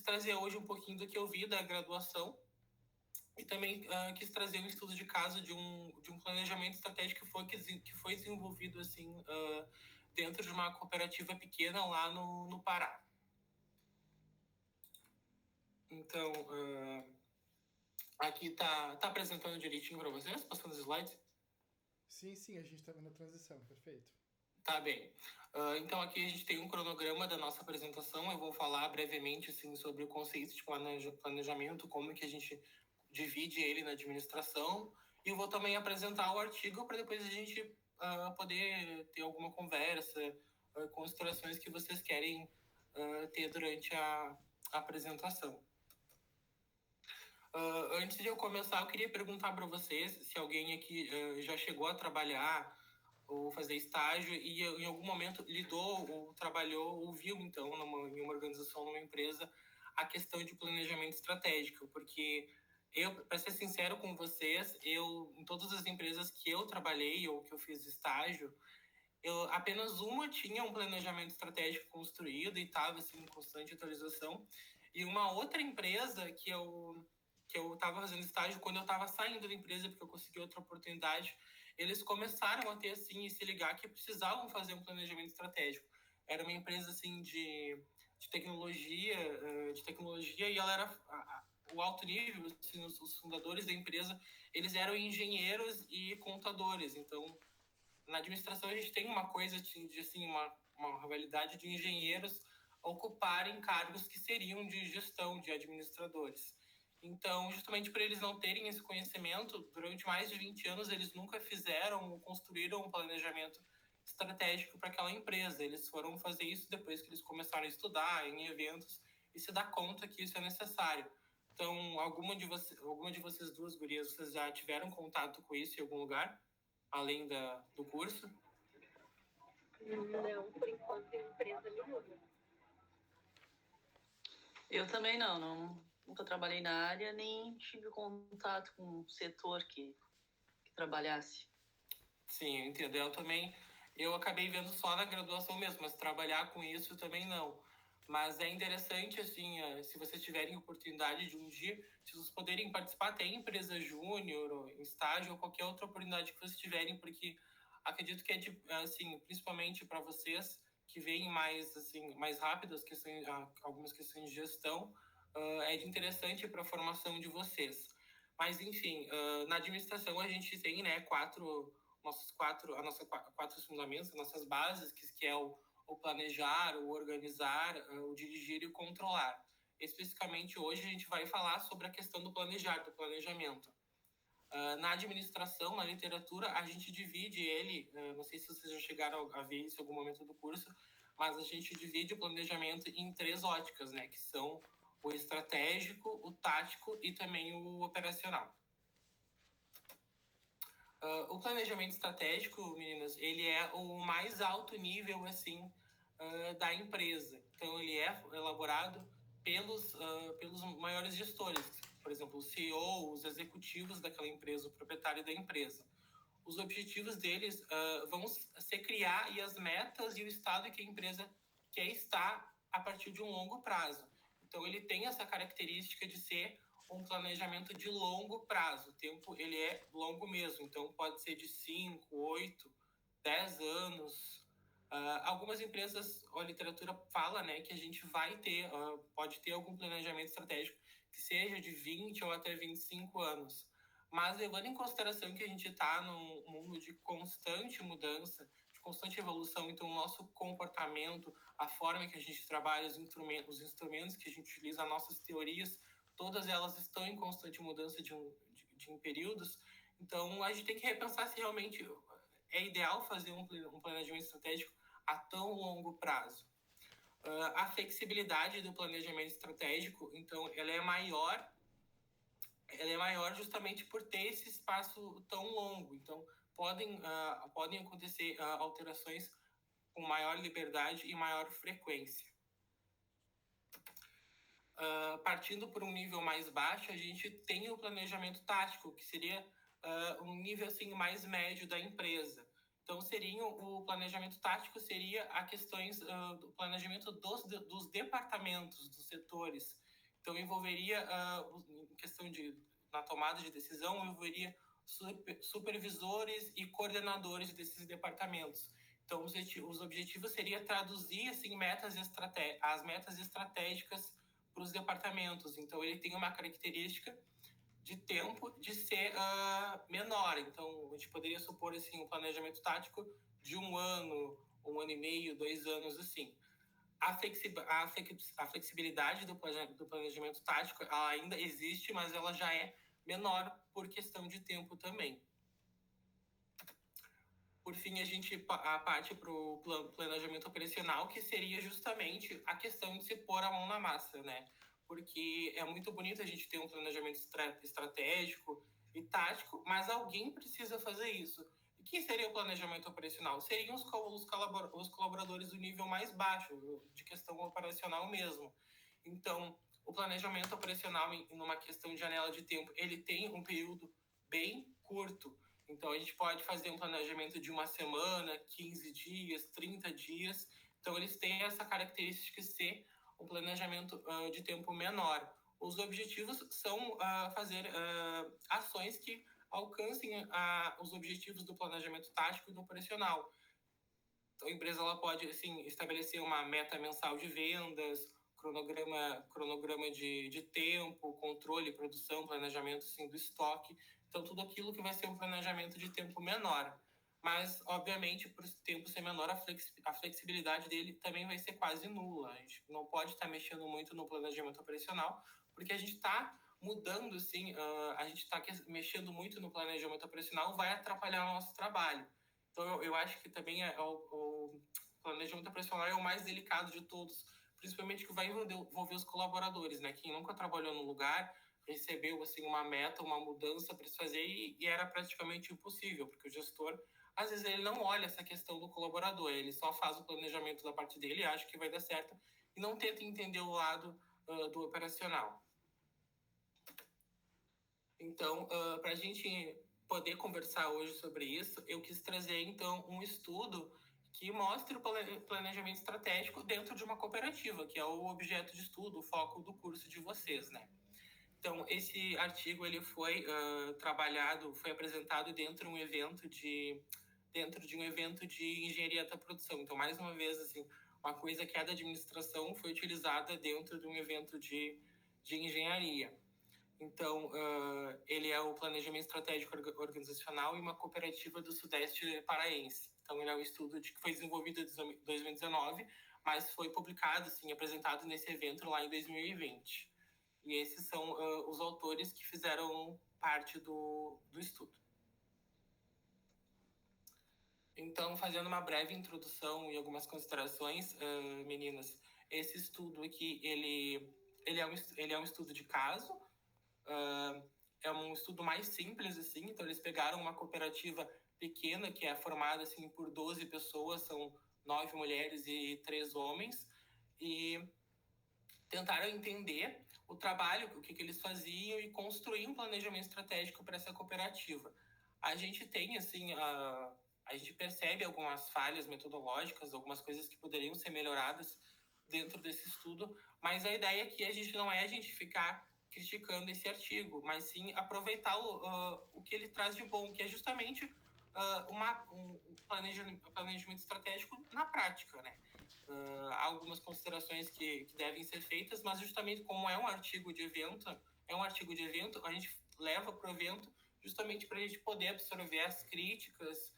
trazer hoje um pouquinho do que eu vi da graduação e também quis trazer um estudo de caso de um planejamento estratégico que foi desenvolvido assim dentro de uma cooperativa pequena lá no Pará. Então, aqui tá apresentando direitinho para vocês, passando os slides? Sim, sim, a gente está vendo a transição, perfeito. Tá bem. Então aqui a gente tem um cronograma da nossa apresentação. Eu vou falar brevemente assim, sobre o conceito de planejamento, como que a gente divide ele na administração. E eu vou também apresentar o artigo para depois a gente poder ter alguma conversa com as situações que vocês querem ter durante a apresentação. Antes de eu começar, eu queria perguntar para vocês se alguém aqui já chegou a trabalhar ou fazer estágio e em algum momento lidou ou trabalhou ou viu, então, em uma organização, numa empresa, a questão de planejamento estratégico, porque eu, para ser sincero com vocês, em todas as empresas que eu trabalhei ou que eu fiz estágio, apenas uma tinha um planejamento estratégico construído e estava assim, em constante atualização, e uma outra empresa que eu estava fazendo estágio, quando eu estava saindo da empresa, porque eu consegui outra oportunidade, eles começaram a ter, assim, e se ligar que precisavam fazer um planejamento estratégico. Era uma empresa, assim, de tecnologia, e ela era o alto nível, assim, os fundadores da empresa, eles eram engenheiros e contadores. Então, na administração, a gente tem uma coisa de assim, uma rivalidade de engenheiros ocuparem cargos que seriam de gestão, de administradores. Então, justamente por eles não terem esse conhecimento, durante mais de 20 anos, eles nunca fizeram ou construíram um planejamento estratégico para aquela empresa. Eles foram fazer isso depois que eles começaram a estudar em eventos e se dar conta que isso é necessário. Então, alguma de vocês duas gurias, vocês já tiveram contato com isso em algum lugar, além do curso? Não, por enquanto, em empresa nenhuma. Eu também não. Nunca trabalhei na área, nem tive contato com um setor que trabalhasse. Sim, eu entendo. Eu também, eu acabei vendo só na graduação mesmo, mas trabalhar com isso também não. Mas é interessante, assim, se vocês tiverem oportunidade de um dia, se vocês poderem participar até em empresa júnior, ou em estágio, ou qualquer outra oportunidade que vocês tiverem, porque acredito que assim, principalmente para vocês que veem mais, assim, mais rápido as questões, algumas questões de gestão, é de interessante para a formação de vocês. Mas, enfim, na administração a gente tem, né, quatro fundamentos, nossas bases, que é o planejar, o organizar, o dirigir e o controlar. Especificamente hoje a gente vai falar sobre a questão do planejar, do planejamento. Na administração, na literatura, a gente divide ele, não sei se vocês já chegaram a ver isso em algum momento do curso, mas a gente divide o planejamento em 3 óticas, né, que são o estratégico, o tático e também o operacional. O planejamento estratégico, meninas, ele é o mais alto nível, assim, da empresa. Então, ele é elaborado pelos maiores gestores, por exemplo, o CEO, os executivos daquela empresa, o proprietário da empresa. Os objetivos deles vão ser criar e as metas e o estado que a empresa quer estar a partir de um longo prazo. Então, ele tem essa característica de ser um planejamento de longo prazo. O tempo, ele é longo mesmo. Então, pode ser de 5, 8, 10 anos. Algumas empresas, a literatura fala, né, que a gente vai ter, pode ter algum planejamento estratégico que seja de 20 ou até 25 anos. Mas levando em consideração que a gente está num mundo de constante mudança, de constante evolução, então o nosso comportamento, a forma que a gente trabalha, os instrumentos que a gente utiliza, as nossas teorias, todas elas estão em constante mudança de períodos. Então a gente tem que repensar se realmente é ideal fazer um planejamento estratégico a tão longo prazo. A flexibilidade do planejamento estratégico, então, ela é maior justamente por ter esse espaço tão longo. Então, podem acontecer alterações com maior liberdade e maior frequência. Partindo por um nível mais baixo, a gente tem o planejamento tático, que seria um nível assim, mais médio da empresa. Então, o planejamento tático seria a questões do planejamento dos departamentos, dos setores. Então, envolveria, em questão na tomada de decisão, envolveria supervisores e coordenadores desses departamentos. Então, os objetivos seria traduzir assim as metas estratégicas para os departamentos. Então, ele tem uma característica de tempo de ser menor. Então, a gente poderia supor assim um planejamento tático de 1 ano, 1 ano e meio, 2 anos, assim. A flexibilidade do planejamento tático ela ainda existe, mas ela já é menor por questão de tempo também. Por fim, a parte para o planejamento operacional, que seria justamente a questão de se pôr a mão na massa, né? Porque é muito bonito a gente ter um planejamento estratégico e tático, mas alguém precisa fazer isso. E quem seria o planejamento operacional? Seriam os colaboradores do nível mais baixo, de questão operacional mesmo. Então, o planejamento operacional, numa questão de janela de tempo, ele tem um período bem curto. Então, a gente pode fazer um planejamento de 1 semana, 15 dias, 30 dias. Então, eles têm essa característica de ser um planejamento de tempo menor. Os objetivos são fazer ações que alcancem os objetivos do planejamento tático e do operacional. Então, a empresa ela pode assim, estabelecer uma meta mensal de vendas, cronograma de tempo, controle, produção, planejamento assim, do estoque. Então, tudo aquilo que vai ser um planejamento de tempo menor. Mas, obviamente, por esse tempo ser menor, a flexibilidade dele também vai ser quase nula. A gente não pode estar mexendo muito no planejamento operacional, porque a gente está mudando, assim, a gente está mexendo muito no planejamento operacional, vai atrapalhar o nosso trabalho. Então, eu acho que também o planejamento operacional é o mais delicado de todos, principalmente que vai envolver os colaboradores, né? Quem nunca trabalhou no lugar recebeu assim uma meta, uma mudança para se fazer e era praticamente impossível, porque o gestor às vezes ele não olha essa questão do colaborador, ele só faz o planejamento da parte dele, acha que vai dar certo e não tenta entender o lado do operacional. Então, para a gente poder conversar hoje sobre isso, eu quis trazer então um estudo que mostre o planejamento estratégico dentro de uma cooperativa, que é o objeto de estudo, o foco do curso de vocês, né? Então, esse artigo ele foi foi apresentado dentro de um evento de engenharia da produção. Então, mais uma vez, assim, uma coisa que é da administração foi utilizada dentro de um evento de engenharia. Então, ele é o planejamento estratégico organizacional e uma cooperativa do Sudeste paraense. Então, ele é um estudo que foi desenvolvido em 2019, mas foi publicado, assim, apresentado nesse evento lá em 2020. E esses são os autores que fizeram parte do estudo. Então, fazendo uma breve introdução e algumas considerações, meninas, esse estudo aqui, ele é um estudo de caso, é um estudo mais simples, assim, então eles pegaram uma cooperativa pequena, que é formada, assim, por 12 pessoas, são 9 mulheres e 3 homens, e tentaram entender o trabalho, o que eles faziam e construir um planejamento estratégico para essa cooperativa. A gente tem, assim, a gente percebe algumas falhas metodológicas, algumas coisas que poderiam ser melhoradas dentro desse estudo, mas a ideia aqui não é a gente ficar criticando esse artigo, mas sim aproveitar o que ele traz de bom, que é justamente um planejamento estratégico na prática, né? Há algumas considerações que devem ser feitas, mas justamente como é um artigo de evento, a gente leva para o evento justamente para a gente poder absorver as críticas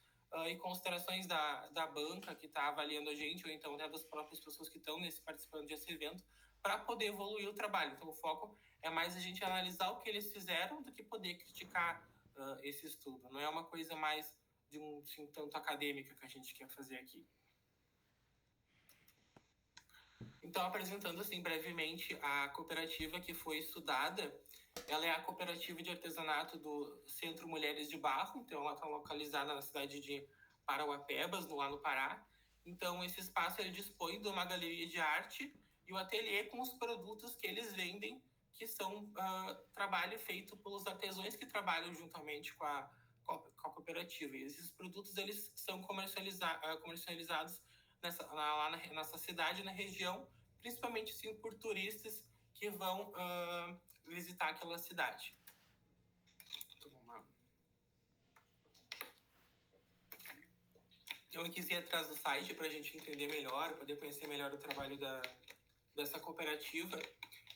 e considerações da banca que está avaliando a gente, ou então até das próprias pessoas que estão participando desse evento, para poder evoluir o trabalho. Então, o foco é mais a gente analisar o que eles fizeram do que poder criticar esse estudo. Não é uma coisa mais de assim, tanto acadêmica que a gente quer fazer aqui. Então, apresentando assim brevemente a cooperativa que foi estudada, ela é a cooperativa de artesanato do Centro Mulheres de Barro, então ela está localizada na cidade de Parauapebas, lá no Pará. Então, esse espaço ele dispõe de uma galeria de arte e o ateliê com os produtos que eles vendem, que são trabalho feito pelos artesãos que trabalham juntamente com a cooperativa. E esses produtos eles são comercializados nessa cidade, na região, principalmente sim, por turistas que vão visitar aquela cidade. Eu quis ir atrás do site para a gente entender melhor, poder conhecer melhor o trabalho dessa cooperativa.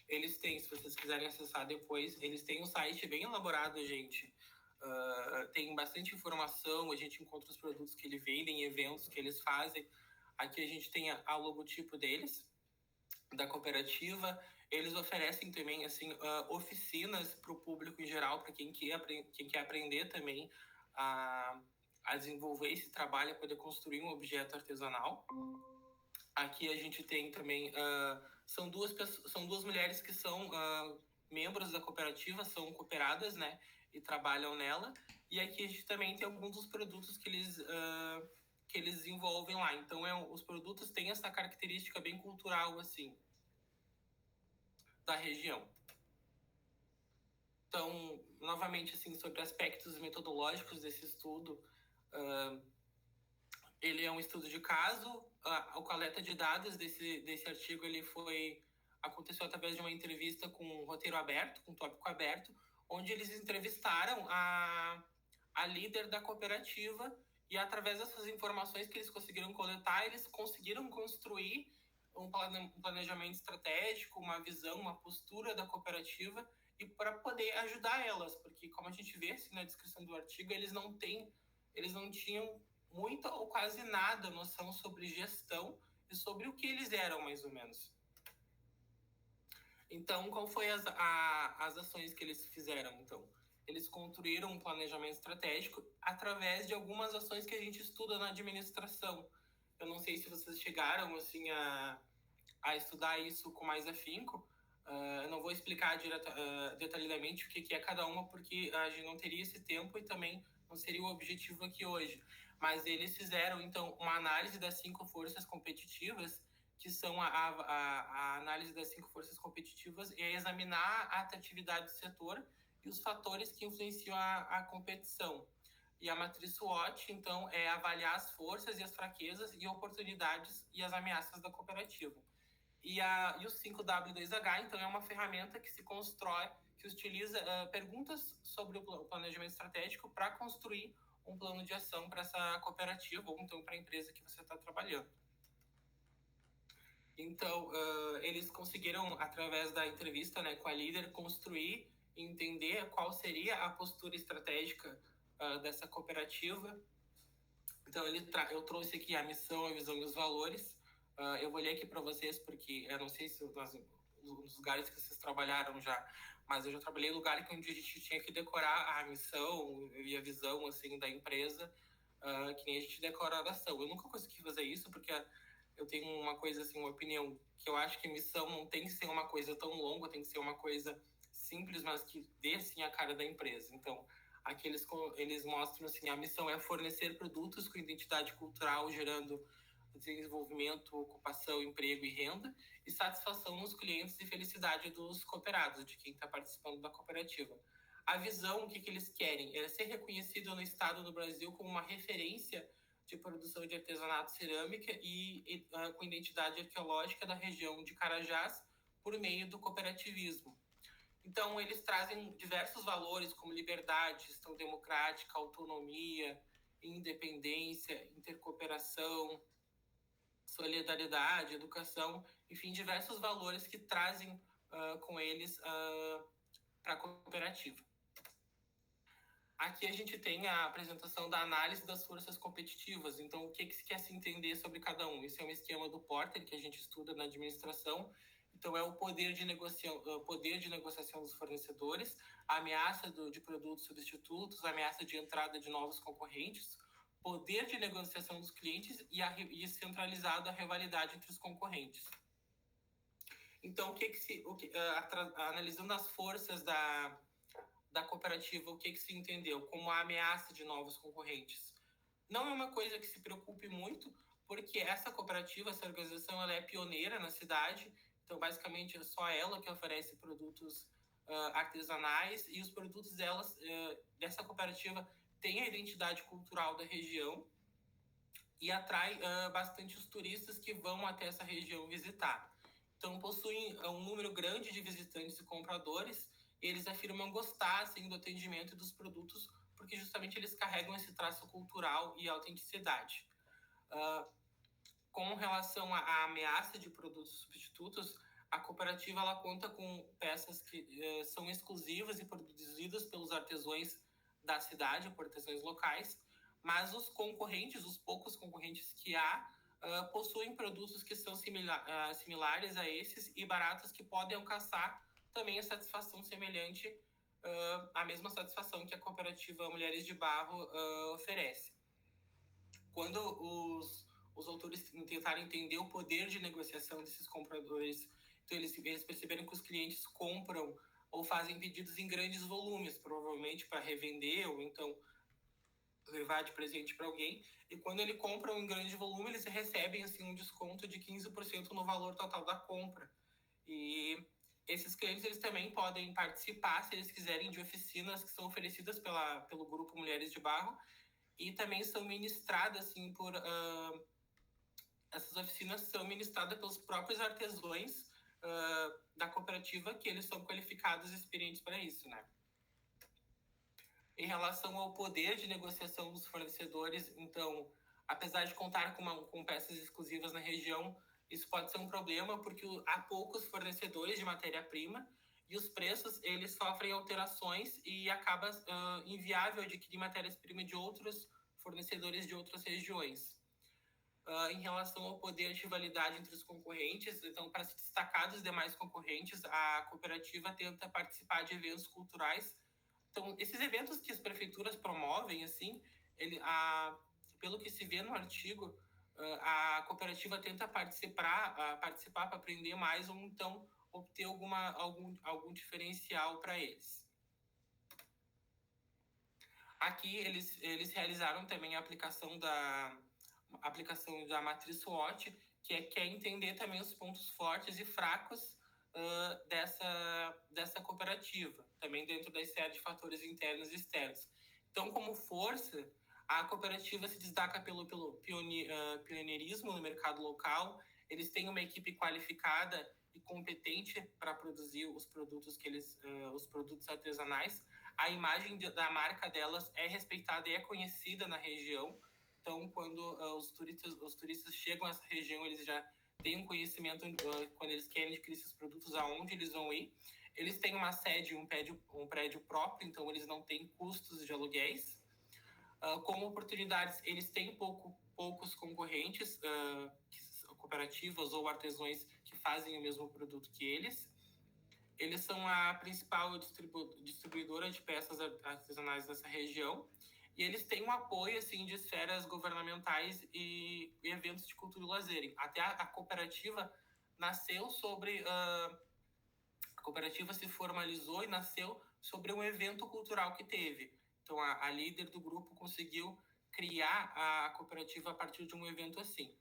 Eles têm, se vocês quiserem acessar depois, eles têm um site bem elaborado, gente. Tem bastante informação, a gente encontra os produtos que eles vendem, eventos que eles fazem. Aqui a gente tem a logotipo deles, da cooperativa. Eles oferecem também assim, oficinas para o público em geral, para quem quer aprender também a desenvolver esse trabalho, a poder construir um objeto artesanal. Aqui a gente tem também, são duas mulheres que são membros da cooperativa, são cooperadas, né, e trabalham nela. E aqui a gente também tem alguns dos produtos que eles desenvolvem lá. Então, os produtos têm essa característica bem cultural, assim, da região. Então, novamente, assim, sobre aspectos metodológicos desse estudo, ele é um estudo de caso. A coleta de dados desse artigo aconteceu através de uma entrevista com um roteiro aberto, com um tópico aberto, onde eles entrevistaram a líder da cooperativa, e através dessas informações que eles conseguiram coletar, eles conseguiram construir um planejamento estratégico, uma visão, uma postura da cooperativa, e para poder ajudar elas, porque como a gente vê assim, na descrição do artigo, eles não tinham muita ou quase nada noção sobre gestão e sobre o que eles eram, mais ou menos. Então, qual foi as ações que eles fizeram, então? Eles construíram um planejamento estratégico através de algumas ações que a gente estuda na administração. Eu não sei se vocês chegaram, assim, a estudar isso com mais afinco. Eu não vou explicar detalhadamente o que é cada uma, porque a gente não teria esse tempo e também não seria o objetivo aqui hoje. Mas eles fizeram, então, uma análise das 5 forças competitivas, que são a análise das 5 forças competitivas, e examinar a atratividade do setor e os fatores que influenciam a competição. E a matriz SWOT, então, é avaliar as forças e as fraquezas e oportunidades e as ameaças da cooperativa. E o 5W2H, então, é uma ferramenta que se constrói, que utiliza perguntas sobre o planejamento estratégico para construir um plano de ação para essa cooperativa ou então para a empresa que você está trabalhando. Então, eles conseguiram, através da entrevista, né, com a líder, construir e entender qual seria a postura estratégica dessa cooperativa. Então, eu trouxe aqui a missão, a visão e os valores. Eu vou ler aqui para vocês, porque eu não sei se nos lugares que vocês trabalharam já, mas eu já trabalhei em lugar onde a gente tinha que decorar a missão e a visão, assim, da empresa, que nem a gente decora a oração. Eu nunca consegui fazer isso, porque eu tenho uma coisa, assim, uma opinião, que eu acho que missão não tem que ser uma coisa tão longa, tem que ser uma coisa simples, mas que dê, assim, a cara da empresa. Então, aqui eles mostram, assim, a missão é fornecer produtos com identidade cultural, gerando desenvolvimento, ocupação, emprego e renda, e satisfação nos clientes e felicidade dos cooperados, de quem está participando da cooperativa. A visão, o que eles querem? É ser reconhecido no estado do Brasil como uma referência de produção de artesanato cerâmica e com identidade arqueológica da região de Carajás por meio do cooperativismo. Então, eles trazem diversos valores como liberdade, gestão democrática, autonomia, independência, intercooperação, solidariedade, educação, enfim, diversos valores que trazem com eles para a cooperativa. Aqui a gente tem a apresentação da análise das forças competitivas. Então, o que se quer se entender sobre cada um? Esse é um esquema do Porter, que a gente estuda na administração. Então, é o poder de negociação dos fornecedores, a ameaça de produtos substitutos, a ameaça de entrada de novos concorrentes, poder de negociação dos clientes e centralizado a rivalidade entre os concorrentes. Então, analisando as forças da cooperativa, o que se entendeu? Como a ameaça de novos concorrentes. Não é uma coisa que se preocupe muito, porque essa cooperativa, essa organização, ela é pioneira na cidade. Então, basicamente, é só ela que oferece produtos artesanais, e os produtos dessa cooperativa têm a identidade cultural da região e atrai bastante os turistas que vão até essa região visitar. Então, possuem um número grande de visitantes e compradores, e eles afirmam gostar assim, do atendimento e dos produtos, porque justamente eles carregam esse traço cultural e autenticidade. Com relação à ameaça de produtos substitutos, a cooperativa ela conta com peças que são exclusivas e produzidas pelos artesãos da cidade, por artesãos locais, mas os concorrentes, os poucos concorrentes que há, possuem produtos que são similares a esses e baratos que podem alcançar também a satisfação semelhante, a mesma satisfação que a cooperativa Mulheres de Barro oferece. Quando os autores tentaram entender o poder de negociação desses compradores, então eles perceberam que os clientes compram ou fazem pedidos em grandes volumes, provavelmente para revender ou então levar de presente para alguém. E quando ele compra em grande volume, eles recebem assim, um desconto de 15% no valor total da compra. E esses clientes eles também podem participar, se eles quiserem, de oficinas que são oferecidas pelo grupo Mulheres de Barro, e também são ministradas assim por essas oficinas são ministradas pelos próprios artesãos da cooperativa, que eles são qualificados e experientes para isso, né? Em relação ao poder de negociação dos fornecedores, então, apesar de contar com peças exclusivas na região, isso pode ser um problema porque há poucos fornecedores de matéria-prima e os preços eles sofrem alterações e acaba inviável adquirir matérias-primas de outros fornecedores de outras regiões. Em relação ao poder de rivalidade entre os concorrentes, então, para se destacar dos demais concorrentes, a cooperativa tenta participar de eventos culturais. Então, esses eventos que as prefeituras promovem, assim, pelo que se vê no artigo, a cooperativa tenta participar para aprender mais ou então obter algum diferencial para eles. Aqui eles realizaram também a aplicação da matriz SWOT, que é entender também os pontos fortes e fracos dessa cooperativa, também dentro da série de fatores internos e externos. Então, como força, a cooperativa se destaca pelo pioneirismo no mercado local. Eles têm uma equipe qualificada e competente para produzir os produtos os produtos artesanais. A imagem da marca delas é respeitada e é conhecida na região. Então, quando os turistas chegam a essa região, eles já têm um conhecimento quando eles querem adquirir esses produtos, aonde eles vão ir. Eles têm uma sede, um prédio próprio, então eles não têm custos de aluguéis. Como oportunidades, eles têm poucos concorrentes, cooperativas ou artesãos que fazem o mesmo produto que eles. Eles são a principal distribuidora de peças artesanais dessa região. E eles têm um apoio assim, de esferas governamentais e eventos de cultura e lazer. Até a cooperativa nasceu a cooperativa se formalizou e nasceu sobre um evento cultural que teve. Então, a líder do grupo conseguiu criar a cooperativa a partir de um evento assim.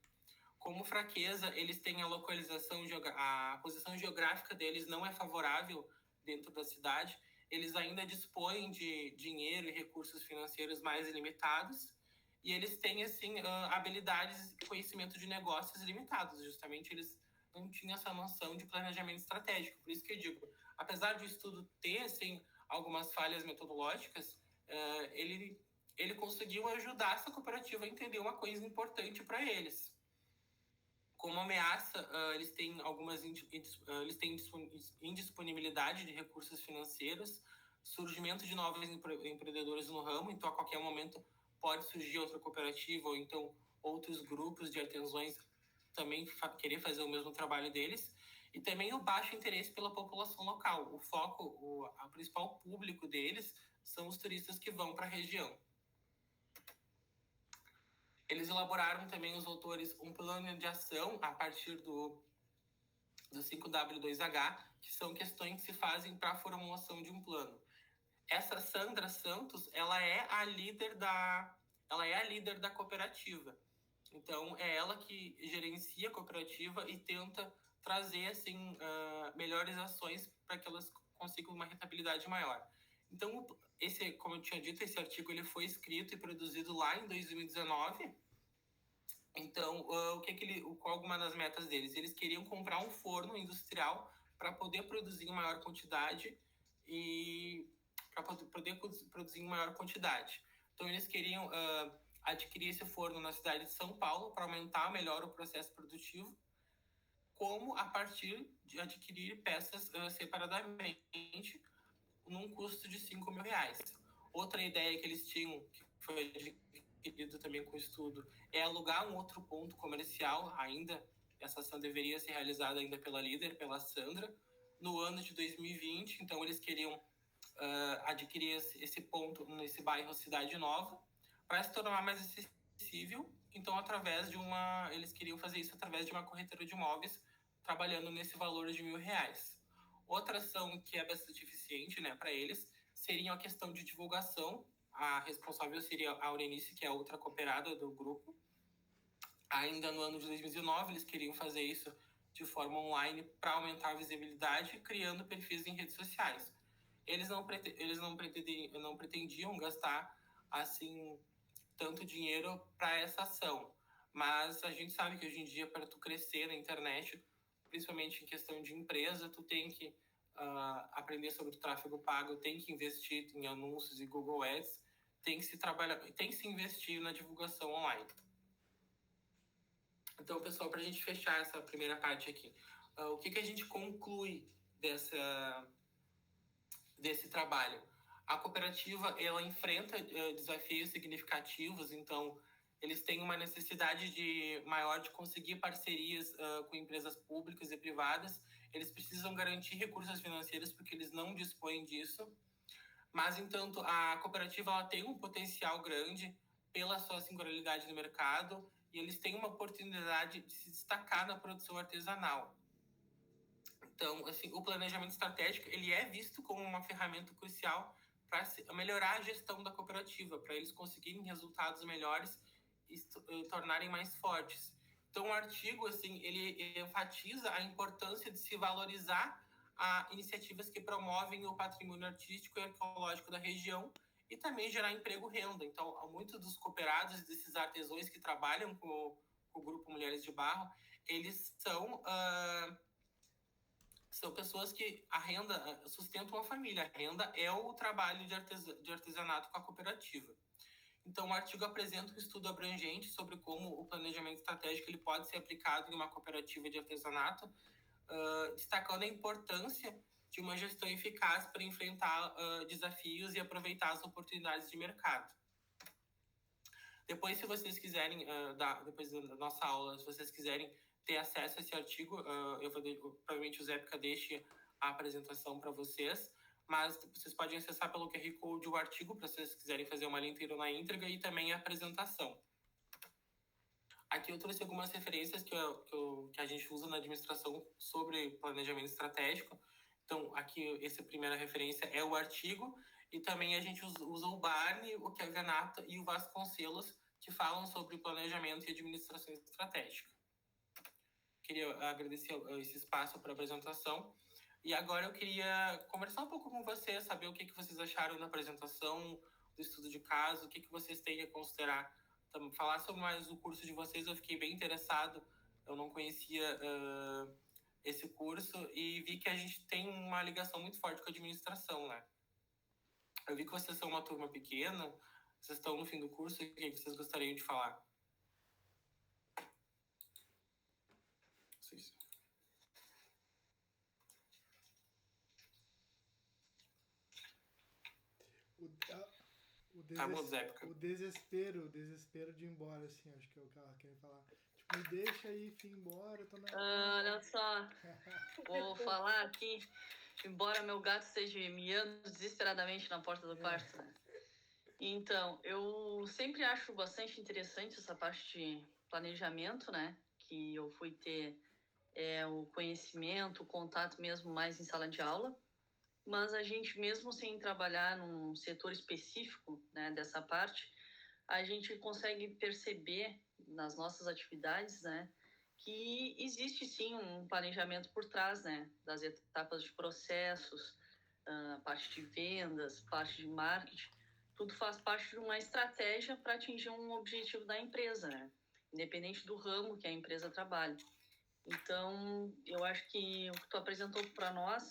Como fraqueza, eles têm a a posição geográfica deles não é favorável dentro da cidade. Eles ainda dispõem de dinheiro e recursos financeiros mais limitados, e eles têm assim habilidades e conhecimento de negócios limitados. Justamente eles não tinham essa noção de planejamento estratégico. Por isso que eu digo, apesar do estudo ter assim algumas falhas metodológicas, ele conseguiu ajudar essa cooperativa a entender uma coisa importante para eles. Como ameaça, eles têm indisponibilidade de recursos financeiros, surgimento de novos empreendedores no ramo, então a qualquer momento pode surgir outra cooperativa ou então outros grupos de artesãos também querer fazer o mesmo trabalho deles, e também o baixo interesse pela população local. O principal público deles são os turistas que vão para a região. Eles elaboraram também, os autores, um plano de ação a partir do 5W2H, que são questões que se fazem para a formulação de um plano. Essa Sandra Santos, ela é a líder da cooperativa. Então, é ela que gerencia a cooperativa e tenta trazer assim, melhores ações para que elas consigam uma rentabilidade maior. Então, como eu tinha dito, esse artigo ele foi escrito e produzido lá em 2019, Então, qual alguma das metas deles? Eles queriam comprar um forno industrial para poder produzir em maior quantidade e para poder produzir em maior quantidade. Então, eles queriam adquirir esse forno na cidade de São Paulo para aumentar melhor o processo produtivo, como a partir de adquirir peças separadamente num custo de R$ 5.000. Outra ideia que eles tinham, que foi adquirido também com o estudo, é alugar um outro ponto comercial ainda. Essa ação deveria ser realizada ainda pela líder, pela Sandra, no ano de 2020. Então, eles queriam adquirir esse ponto nesse bairro Cidade Nova para se tornar mais acessível. Então, eles queriam fazer isso através de uma corretora de imóveis, trabalhando nesse valor de R$ 1.000. Outra ação que é bastante eficiente, né, para eles, seria a questão de divulgação. A responsável seria a Aurenice, que é a outra cooperada do grupo. Ainda no ano de 2019, eles queriam fazer isso de forma online para aumentar a visibilidade, criando perfis em redes sociais. Eles não pretendiam gastar assim tanto dinheiro para essa ação, mas a gente sabe que hoje em dia, para tu crescer na internet, principalmente em questão de empresa, tu tem que aprender sobre o tráfego pago, tem que investir em anúncios e Google Ads, tem que se investir na divulgação online. Então, pessoal, para a gente fechar essa primeira parte aqui, o que a gente conclui desse trabalho? A cooperativa, ela enfrenta desafios significativos, então eles têm uma necessidade maior de conseguir parcerias com empresas públicas e privadas. Eles precisam garantir recursos financeiros porque eles não dispõem disso. Mas, entanto, a cooperativa ela tem um potencial grande pela sua singularidade no mercado e eles têm uma oportunidade de se destacar na produção artesanal. Então, assim, o planejamento estratégico ele é visto como uma ferramenta crucial para melhorar a gestão da cooperativa, para eles conseguirem resultados melhores e tornarem mais fortes. Então, o artigo, assim, ele enfatiza a importância de se valorizar iniciativas que promovem o patrimônio artístico e ecológico da região e também gerar emprego e renda. Então, muitos dos cooperados, desses artesãos que trabalham com o Grupo Mulheres de Barro, eles são pessoas que a renda sustentam a família. A renda é o trabalho de artesanato com a cooperativa. Então, o artigo apresenta um estudo abrangente sobre como o planejamento estratégico ele pode ser aplicado em uma cooperativa de artesanato, destacando a importância de uma gestão eficaz para enfrentar desafios e aproveitar as oportunidades de mercado. Depois, se vocês quiserem, depois da nossa aula, se vocês quiserem ter acesso a esse artigo, provavelmente o Zépica deixe a apresentação para vocês, mas vocês podem acessar pelo QR Code o artigo, para vocês quiserem fazer uma leitura na íntegra e também a apresentação. Aqui eu trouxe algumas referências que a gente usa na administração sobre planejamento estratégico. Então, aqui, essa primeira referência é o artigo, e também a gente usa o Barney, o Kevinata e o Vasconcelos, que falam sobre planejamento e administração estratégica. Queria agradecer esse espaço para a apresentação. E agora eu queria conversar um pouco com vocês, saber o que vocês acharam da apresentação, do estudo de caso, o que vocês têm a considerar. Falar sobre mais o curso de vocês, eu fiquei bem interessado. Eu não conhecia esse curso e vi que a gente tem uma ligação muito forte com a administração, né? Eu vi que vocês são uma turma pequena, vocês estão no fim do curso, o que vocês gostariam de falar? O desespero de ir embora, assim, acho que é o que ela quer falar. Tipo, me deixa aí, fim embora, eu tô na... Olha só, vou falar aqui, embora meu gato esteja miando desesperadamente na porta do quarto, né? Então, eu sempre acho bastante interessante essa parte de planejamento, né? Que eu fui ter o conhecimento, o contato mesmo mais em sala de aula. Mas a gente, mesmo sem trabalhar num setor específico, né, dessa parte, a gente consegue perceber nas nossas atividades, né, que existe sim um planejamento por trás, né, das etapas de processos, parte de vendas, parte de marketing, tudo faz parte de uma estratégia para atingir um objetivo da empresa, né? independente do ramo que a empresa trabalha. Então, eu acho que o que tu apresentou para nós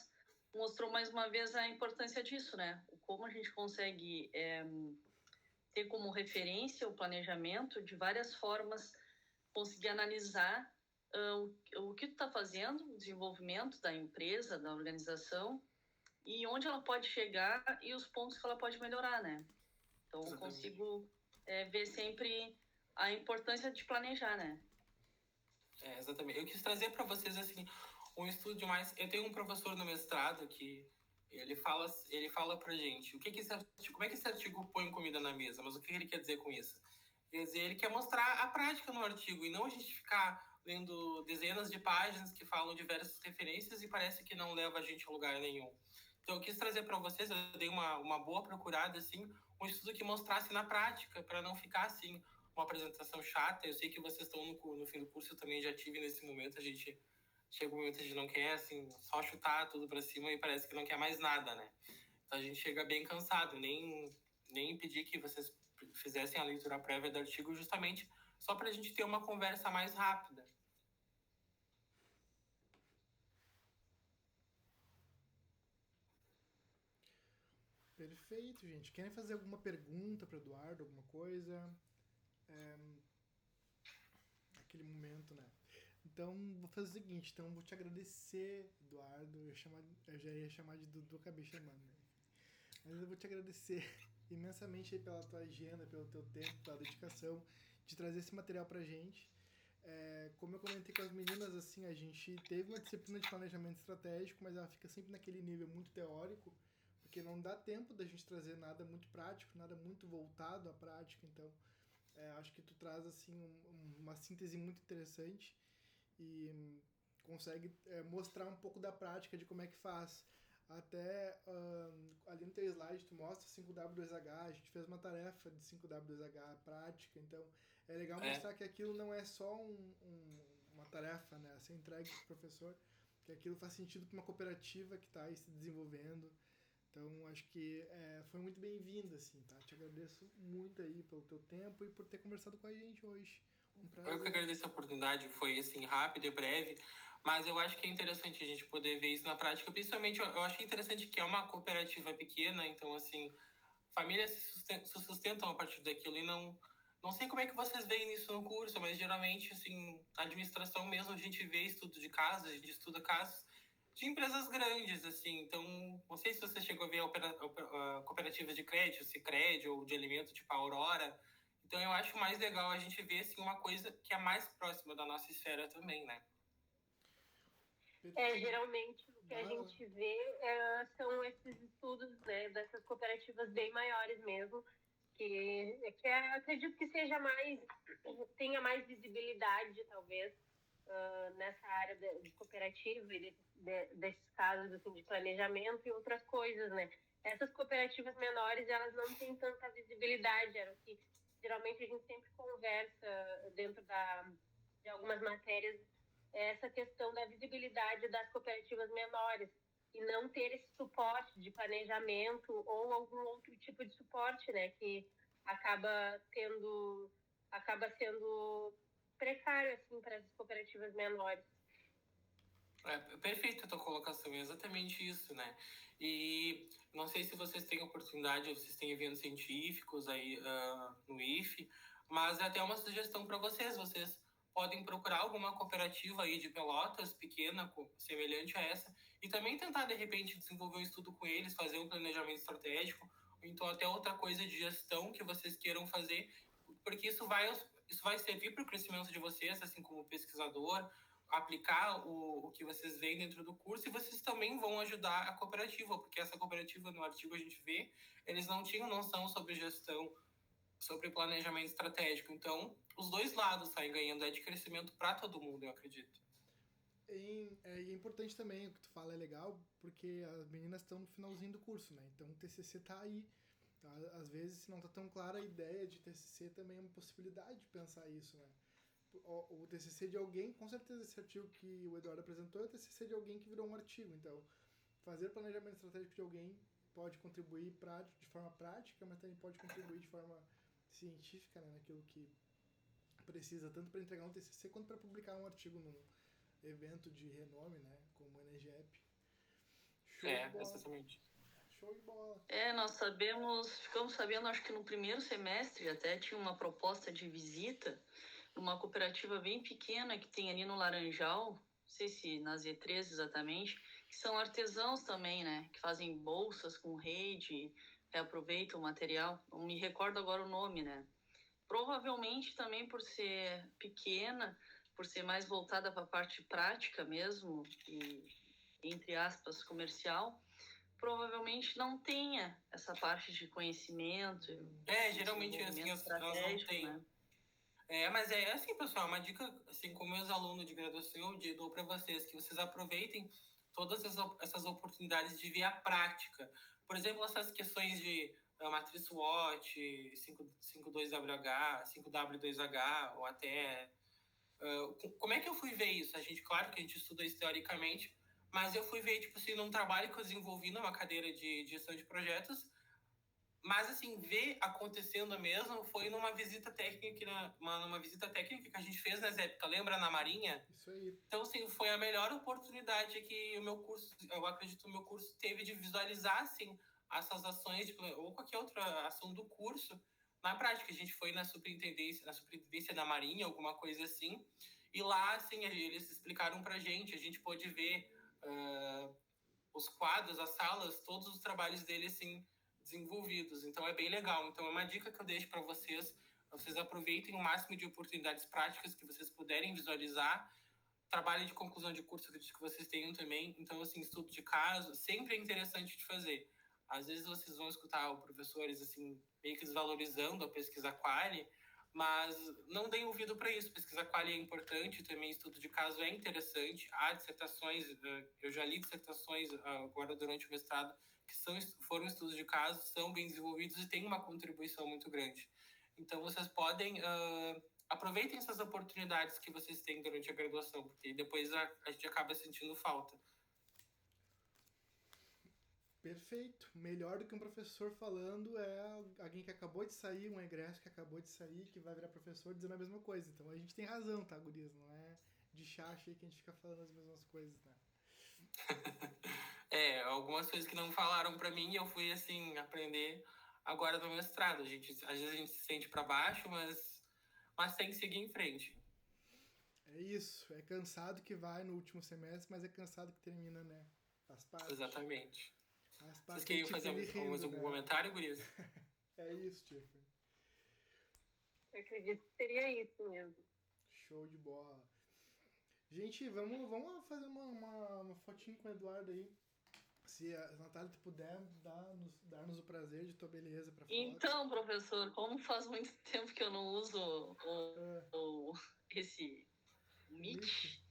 mostrou mais uma vez a importância disso, né? Como a gente consegue ter como referência o planejamento de várias formas, conseguir analisar o que tu está fazendo, o desenvolvimento da empresa, da organização, e onde ela pode chegar e os pontos que ela pode melhorar, né? Então, eu consigo ver sempre a importância de planejar, né? Exatamente. Eu quis trazer para vocês, assim, um estudo mais... Eu tenho um professor no mestrado que ele fala pra gente como é que esse artigo põe comida na mesa, mas o que ele quer dizer com isso? Quer dizer, ele quer mostrar a prática no artigo e não a gente ficar lendo dezenas de páginas que falam diversas referências e parece que não leva a gente a lugar nenhum. Então, eu quis trazer para vocês, eu dei uma boa procurada, assim, um estudo que mostrasse na prática, para não ficar, assim, uma apresentação chata. Eu sei que vocês estão no fim do curso, eu também já tive nesse momento, a gente chega um momento a gente não quer, assim, só chutar tudo para cima e parece que não quer mais nada, né? Então, a gente chega bem cansado, nem pedir que vocês fizessem a leitura prévia do artigo justamente só para a gente ter uma conversa mais rápida. Perfeito, gente. Querem fazer alguma pergunta para Eduardo, alguma coisa? Aquele momento, né? Então, vou fazer o seguinte. Então, vou te agradecer, Eduardo. Eu já ia chamar de Dudu, acabei chamando, né? Mas eu vou te agradecer imensamente aí pela tua agenda, pelo teu tempo, pela dedicação de trazer esse material pra gente. Como eu comentei com as meninas, assim, a gente teve uma disciplina de planejamento estratégico, mas ela fica sempre naquele nível muito teórico, porque não dá tempo da gente trazer nada muito prático, nada muito voltado à prática. Então, acho que tu traz, assim, uma síntese muito interessante e consegue mostrar um pouco da prática de como é que faz. Até ali no teu slide tu mostra 5W2H, a gente fez uma tarefa de 5W2H prática, então é legal mostrar que aquilo não é só uma tarefa, né, a ser entregue pro professor, que aquilo faz sentido para uma cooperativa que está aí se desenvolvendo. Então acho que foi muito bem-vindo, assim, tá? Te agradeço muito aí pelo teu tempo e por ter conversado com a gente hoje. Um prazer. Eu que agradeço a oportunidade, foi assim, rápido e breve, mas eu acho que é interessante a gente poder ver isso na prática, principalmente eu achei interessante que é uma cooperativa pequena, então assim, famílias se sustentam a partir daquilo e não sei como é que vocês veem isso no curso, mas geralmente, assim, na administração mesmo a gente vê estudo de casos, a gente estuda casos de empresas grandes, assim, então não sei se você chegou a ver a cooperativas de crédito, Sicredi ou de alimento tipo a Aurora. Então eu acho mais legal a gente ver assim, uma coisa que é mais próxima da nossa esfera também, né? Geralmente o que a gente vê são esses estudos, né, dessas cooperativas bem maiores mesmo, que acredito que tenha mais visibilidade, talvez, nessa área de cooperativa e desses casos assim, de planejamento e outras coisas, né? Essas cooperativas menores, elas não têm tanta visibilidade, era o que geralmente a gente sempre conversa dentro de algumas matérias, essa questão da visibilidade das cooperativas menores e não ter esse suporte de planejamento ou algum outro tipo de suporte, né, que acaba sendo precário assim para as cooperativas menores. Perfeita a tua colocação, é exatamente isso, né? E não sei se vocês têm oportunidade, vocês têm eventos científicos aí no IFE, mas é até uma sugestão para vocês. Vocês podem procurar alguma cooperativa aí de Pelotas, pequena, semelhante a essa, e também tentar, de repente, desenvolver um estudo com eles, fazer um planejamento estratégico, ou então até outra coisa de gestão que vocês queiram fazer, porque isso vai servir para o crescimento de vocês, assim como pesquisador, aplicar o que vocês veem dentro do curso, e vocês também vão ajudar a cooperativa, porque essa cooperativa, no artigo a gente vê, eles não tinham noção sobre gestão, sobre planejamento estratégico. Então, os dois lados saem ganhando, é de crescimento para todo mundo, eu acredito. E é importante também, o que tu fala é legal, porque as meninas estão no finalzinho do curso, né? Então o TCC tá aí. Às vezes, se não tá tão clara a ideia de TCC, também é uma possibilidade de pensar isso, né? O TCC de alguém, com certeza esse artigo que o Eduardo apresentou é o TCC de alguém que virou um artigo. Então, fazer planejamento estratégico de alguém pode contribuir de forma prática, mas também pode contribuir de forma científica, né, naquilo que precisa, tanto para entregar um TCC quanto para publicar um artigo num evento de renome, né, como o Enegep. Show de bola. Exatamente. Show de bola. Nós ficamos sabendo, acho que no primeiro semestre até tinha uma proposta de visita numa cooperativa bem pequena que tem ali no Laranjal, não sei se na Z3 exatamente, que são artesãos também, né, que fazem bolsas com rede, reaproveitam o material, não me recordo agora o nome, né. Provavelmente também por ser pequena, por ser mais voltada para a parte prática mesmo, e, entre aspas, comercial, provavelmente não tenha essa parte de conhecimento. Geralmente assim, elas não têm. Né? Mas é assim, pessoal, uma dica, assim, como meus alunos de graduação, eu dou para vocês, que vocês aproveitem todas essas oportunidades de ver a prática. Por exemplo, essas questões de matriz SWOT, 5.2WH, 5W2H, ou até... como é que eu fui ver isso? Claro que a gente estuda isso teoricamente, mas eu fui ver, tipo assim, num trabalho que eu desenvolvi numa cadeira de gestão de projetos, mas, assim, ver acontecendo mesmo foi numa visita técnica, numa visita técnica que a gente fez na Zépica, lembra, na Marinha? Isso aí. Então, assim, foi a melhor oportunidade que o meu curso, eu acredito, o meu curso teve de visualizar, assim, essas ações, ou qualquer outra ação do curso, na prática. A gente foi na superintendência da Marinha, alguma coisa assim, e lá, assim, eles explicaram pra gente, a gente pôde ver os quadros, as salas, todos os trabalhos dele, assim, desenvolvidos. Então, é bem legal. Então, é uma dica que eu deixo para vocês. Vocês aproveitem o máximo de oportunidades práticas que vocês puderem visualizar. Trabalho de conclusão de curso, acredito que vocês tenham também. Então, assim, estudo de caso, sempre é interessante de fazer. Às vezes, vocês vão escutar os professores, assim, meio que desvalorizando a pesquisa quali, mas não deem ouvido para isso. Pesquisa quali é importante, também estudo de caso é interessante. Há dissertações, eu já li dissertações agora durante o mestrado, que foram estudos de caso, são bem desenvolvidos e têm uma contribuição muito grande. Então, vocês podem... aproveitem essas oportunidades que vocês têm durante a graduação, porque depois a gente acaba sentindo falta. Perfeito. Melhor do que um professor falando é alguém que acabou de sair, um egresso que acabou de sair, que vai virar professor dizendo a mesma coisa. Então a gente tem razão, tá, gurias? Não é de chacha aí que a gente fica falando as mesmas coisas, né? Algumas coisas que não falaram pra mim, eu fui, assim, aprender agora no mestrado. Às vezes a gente se sente pra baixo, mas tem que seguir em frente. É isso. É cansado que vai no último semestre, mas é cansado que termina, né? Faz parte. Exatamente. Faz parte. Vocês queriam fazer mais algum comentário, gurias? É isso, Tiffany. Eu acredito que seria isso mesmo. Show de bola. Gente, vamos fazer uma fotinho com o Eduardo aí. Se a Natália puder dar-nos o prazer de tua beleza pra foto. Então, professor, como faz muito tempo que eu não uso esse Meet,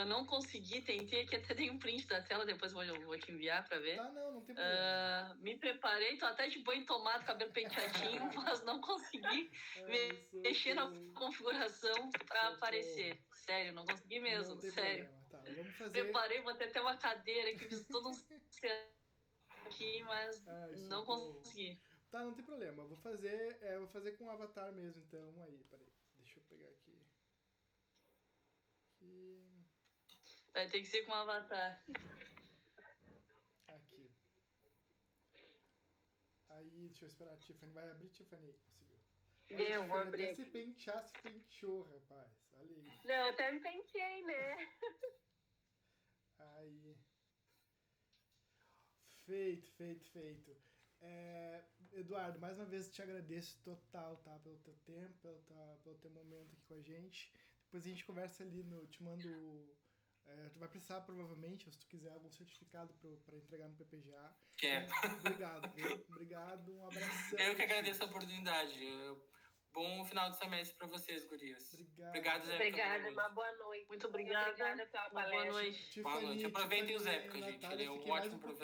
não consegui, tentei, que até tem um print da tela, depois vou te enviar pra ver. Tá, não tem problema. Me preparei, tô até de banho tomado, cabelo penteadinho, mas não consegui mexer na configuração pra aparecer. Sério, não consegui mesmo, não tem sério. Problema. Tá, vamos fazer... Preparei, botei até uma cadeira que fiz todo aqui, mas não consegui. Tá, não tem problema. Vou fazer com o avatar mesmo, então. Aí, peraí. Deixa eu pegar aqui. Vai ter que ser com o avatar. Aqui. Aí, deixa eu esperar a Tiffany. Vai abrir, Tiffany? Conseguiu. Eu vou abrir. Até se pentear, se penteou, rapaz. Olha aí. Não, eu até me penteei, né? Aí. Feito. Eduardo, mais uma vez te agradeço total, tá? Pelo teu tempo, pelo teu momento aqui com a gente. Depois a gente conversa ali, te mando... tu vai precisar, provavelmente, se tu quiser, algum certificado pra entregar no PPGA. Obrigado, viu? Obrigado, um abração. Eu que agradeço a oportunidade. Bom final de semestre pra vocês, gurias. Obrigado, Zé. Obrigada, uma boa noite. Muito obrigada. Obrigada pela palestra. Boa noite. Boa noite. Aproveitem o Zé, gente. Ele é um ótimo professor.